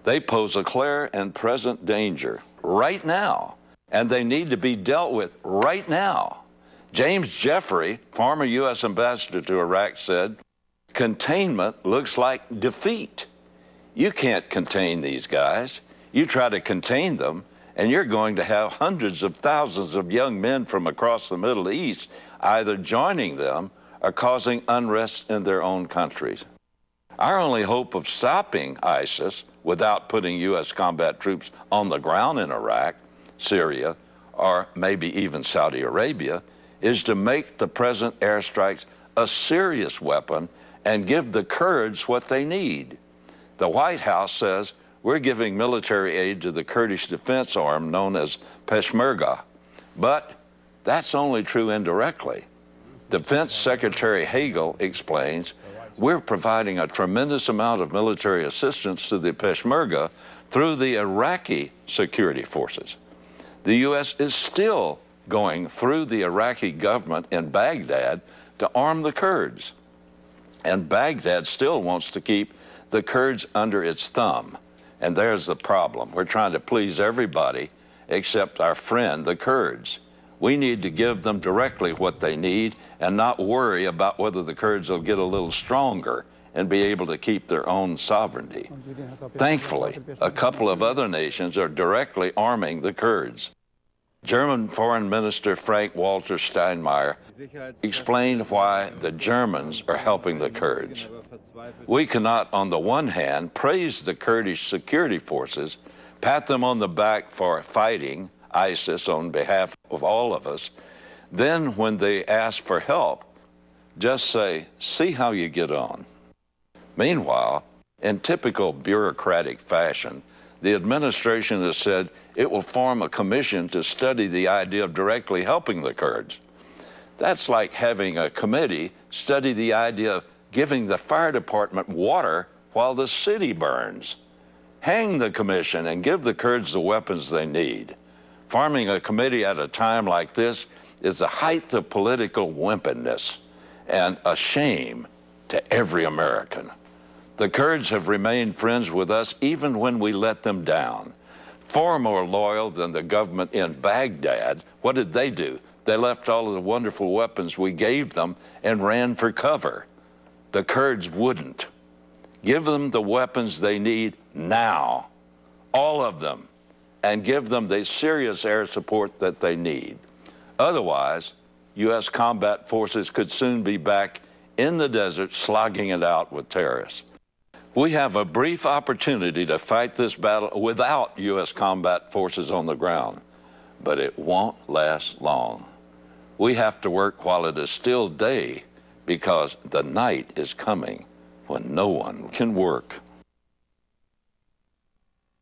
They pose a clear and present danger right now, and they need to be dealt with right now. James Jeffrey, former U.S. ambassador to Iraq, said, "Containment looks like defeat." You can't contain these guys. You try to contain them, and you're going to have hundreds of thousands of young men from across the Middle East either joining them or causing unrest in their own countries. Our only hope of stopping ISIS without putting U.S. combat troops on the ground in Iraq, Syria, or maybe even Saudi Arabia is to make the present airstrikes a serious weapon and give the Kurds what they need. The White House says we're giving military aid to the Kurdish defense arm known as Peshmerga, but that's only true indirectly. Defense Secretary Hagel explains we're providing a tremendous amount of military assistance to the Peshmerga through the Iraqi security forces. The U.S. is still going through the Iraqi government in Baghdad to arm the Kurds. And Baghdad still wants to keep the Kurds under its thumb. And there's the problem. We're trying to please everybody except our friend, the Kurds. We need to give them directly what they need and not worry about whether the Kurds will get a little stronger and be able to keep their own sovereignty. Thankfully, a couple of other nations are directly arming the Kurds. German Foreign Minister Frank-Walter Steinmeier explained why the Germans are helping the Kurds. We cannot, on the one hand, praise the Kurdish security forces, pat them on the back for fighting ISIS on behalf of all of us, then when they ask for help, just say, "See how you get on." Meanwhile, in typical bureaucratic fashion, the administration has said it will form a commission to study the idea of directly helping the Kurds. That's like having a committee study the idea of giving the fire department water while the city burns. Hang the commission and give the Kurds the weapons they need. Forming a committee at a time like this is the height of political wimpiness and a shame to every American. The Kurds have remained friends with us even when we let them down. Far more loyal than the government in Baghdad. What did they do? They left all of the wonderful weapons we gave them and ran for cover. The Kurds wouldn't. Give them the weapons they need now, all of them, and give them the serious air support that they need. Otherwise, U.S. combat forces could soon be back in the desert slogging it out with terrorists. We have a brief opportunity to fight this battle without U.S. combat forces on the ground, but it won't last long. We have to work while it is still day because the night is coming when no one can work.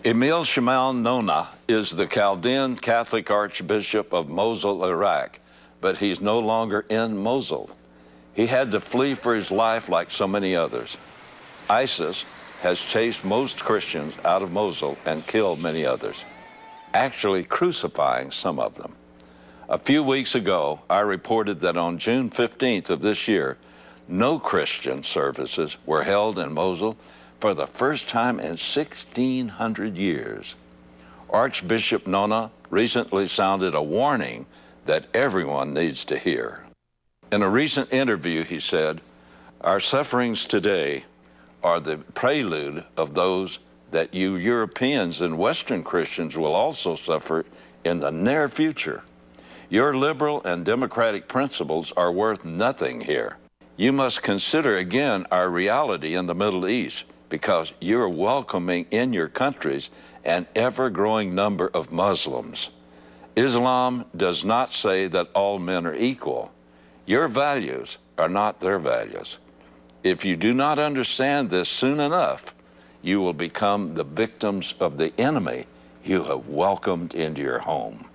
Emil Shemal Nona is the Chaldean Catholic Archbishop of Mosul, Iraq, but he's no longer in Mosul. He had to flee for his life like so many others. ISIS has chased most Christians out of Mosul and killed many others, actually crucifying some of them. A few weeks ago, I reported that on June 15th of this year, no Christian services were held in Mosul for the first time in 1,600 years. Archbishop Nona recently sounded a warning that everyone needs to hear. In a recent interview, he said, "Our sufferings today are the prelude of those that you Europeans and Western Christians will also suffer in the near future. Your liberal and democratic principles are worth nothing here. You must consider again our reality in the Middle East because you're welcoming in your countries an ever-growing number of Muslims. Islam does not say that all men are equal. Your values are not their values. If you do not understand this soon enough, you will become the victims of the enemy you have welcomed into your home."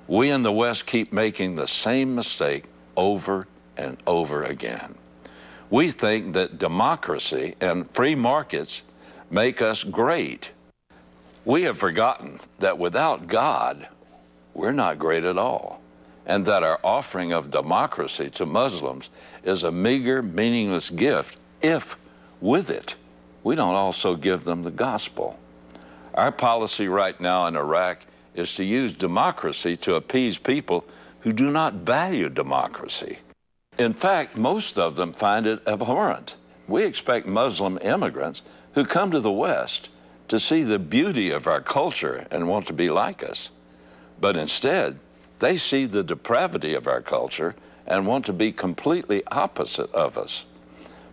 We in the West keep making the same mistake over and over again. We think that democracy and free markets make us great. We have forgotten that without God, we're not great at all, and that our offering of democracy to Muslims is a meager, meaningless gift if, with it, we don't also give them the gospel. Our policy right now in Iraq is to use democracy to appease people who do not value democracy. In fact, most of them find it abhorrent. We expect Muslim immigrants who come to the West to see the beauty of our culture and want to be like us. But instead, they see the depravity of our culture and want to be completely opposite of us.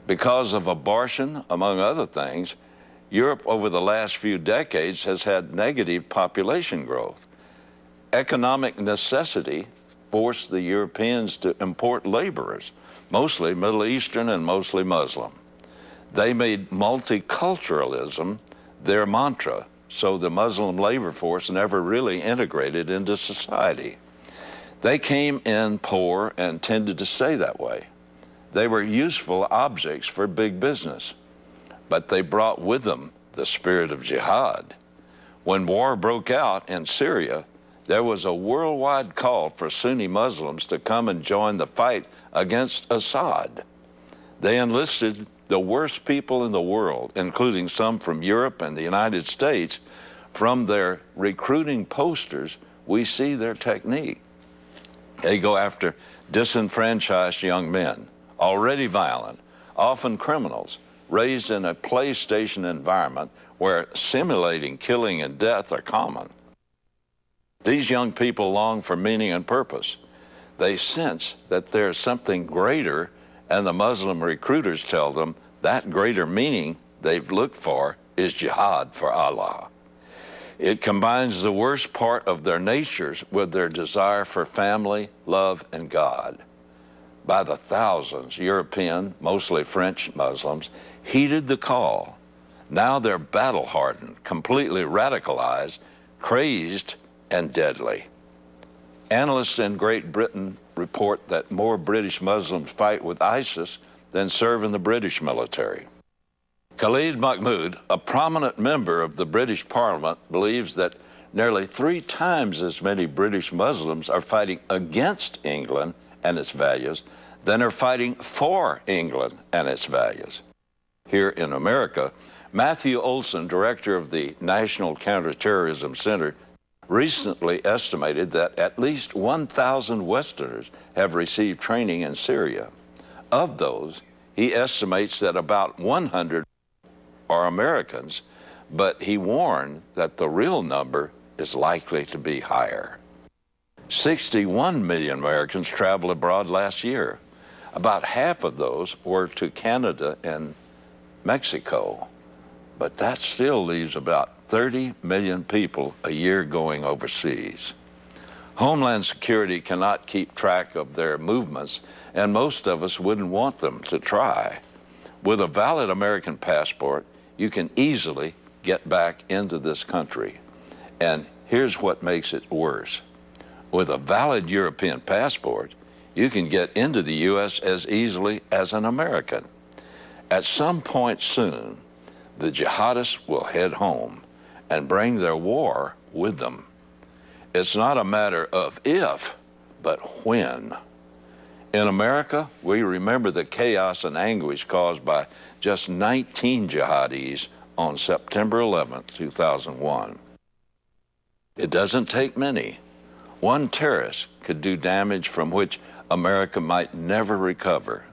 Because of abortion, among other things, Europe over the last few decades has had negative population growth. Economic necessity forced the Europeans to import laborers, mostly Middle Eastern and mostly Muslim. They made multiculturalism their mantra, so the Muslim labor force never really integrated into society. They came in poor and tended to stay that way. They were useful objects for big business, but they brought with them the spirit of jihad. When war broke out in Syria, there was a worldwide call for Sunni Muslims to come and join the fight against Assad. They enlisted the worst people in the world, including some from Europe and the United States. From their recruiting posters, we see their technique. They go after disenfranchised young men, already violent, often criminals, raised in a PlayStation environment where simulating killing and death are common. These young people long for meaning and purpose. They sense that there's something greater, and the Muslim recruiters tell them that greater meaning they've looked for is jihad for Allah. It combines the worst part of their natures with their desire for family, love, and God. By the thousands, European, mostly French Muslims, heeded the call. Now they're battle-hardened, completely radicalized, crazed, and deadly. Analysts in Great Britain report that more British Muslims fight with ISIS than serve in the British military. Khalid Mahmood, a prominent member of the British Parliament, believes that nearly 3 times as many British Muslims are fighting against England and its values than are fighting for England and its values. Here in America, Matthew Olson, director of the National Counterterrorism Center, recently estimated that at least 1,000 Westerners have received training in Syria. Of those, he estimates that about 100 are Americans, but he warned that the real number is likely to be higher. 61 million Americans traveled abroad last year. About half of those were to Canada and Mexico, but that still leaves about 30 million people a year going overseas. Homeland Security cannot keep track of their movements, and most of us wouldn't want them to try. With a valid American passport, you can easily get back into this country. And here's what makes it worse. With a valid European passport, you can get into the U.S. as easily as an American. At some point soon, the jihadists will head home and bring their war with them. It's not a matter of if, but when. In America, we remember the chaos and anguish caused by just 19 jihadis on September 11, 2001. It doesn't take many. One terrorist could do damage from which America might never recover.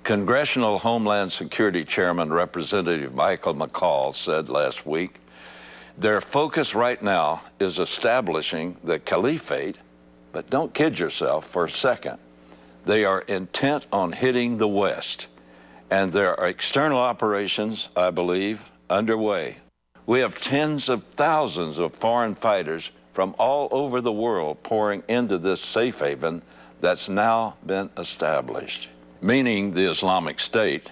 Congressional Homeland Security Chairman Representative Michael McCall said last week, their focus right now is establishing the caliphate, but don't kid yourself for a second. They are intent on hitting the West, and there are external operations, I believe, underway. We have tens of thousands of foreign fighters from all over the world pouring into this safe haven that's now been established, meaning the Islamic State,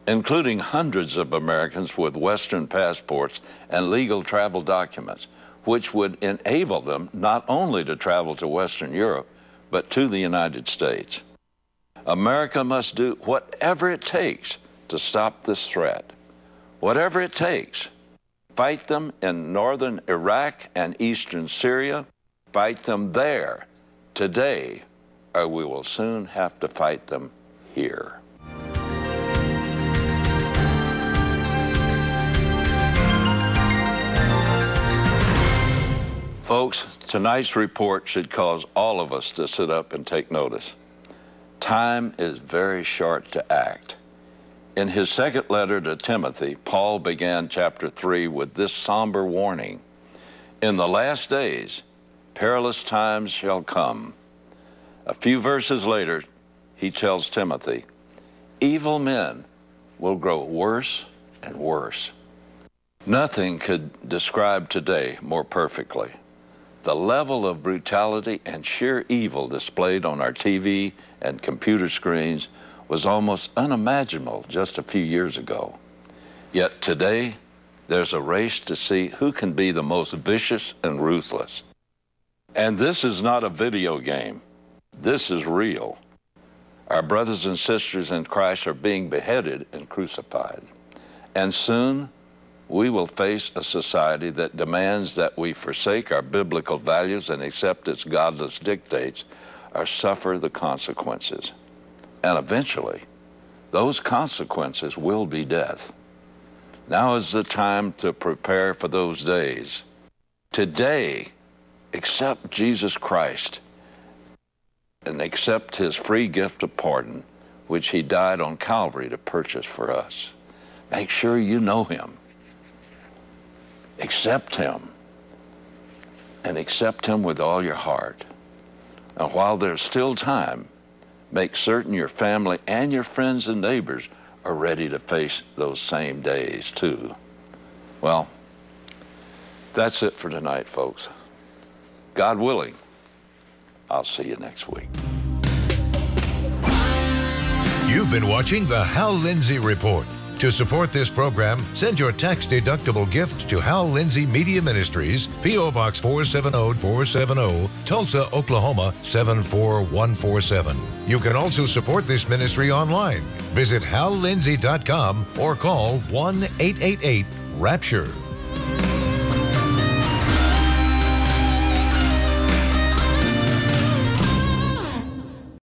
including hundreds of Americans with Western passports and legal travel documents, which would enable them not only to travel to Western Europe, but to the United States. America must do whatever it takes to stop this threat. Whatever it takes. Fight them in northern Iraq and eastern Syria. Fight them there today, or we will soon have to fight them here. Folks, tonight's report should cause all of us to sit up and take notice. Time is very short to act. In his second letter to Timothy, Paul began chapter 3 with this somber warning. In the last days, perilous times shall come. A few verses later, he tells Timothy, evil men will grow worse and worse. Nothing could describe today more perfectly. The level of brutality and sheer evil displayed on our TV and computer screens was almost unimaginable just a few years ago. Yet today, there's a race to see who can be the most vicious and ruthless. And this is not a video game. This is real. Our brothers and sisters in Christ are being beheaded and crucified. And soon, we will face a society that demands that we forsake our biblical values and accept its godless dictates or suffer the consequences. And eventually, those consequences will be death. Now is the time to prepare for those days. Today, accept Jesus Christ and accept his free gift of pardon, which he died on Calvary to purchase for us. Make sure you know him. Accept him, and accept him with all your heart. And while there's still time, make certain your family and your friends and neighbors are ready to face those same days too. Well, that's it for tonight, folks. God willing, I'll see you next week. You've been watching the Hal Lindsey Report. To support this program, send your tax-deductible gift to Hal Lindsey Media Ministries, P.O. Box 470-470, Tulsa, Oklahoma 74147. You can also support this ministry online. Visit hallindsey.com or call 1-888-RAPTURE.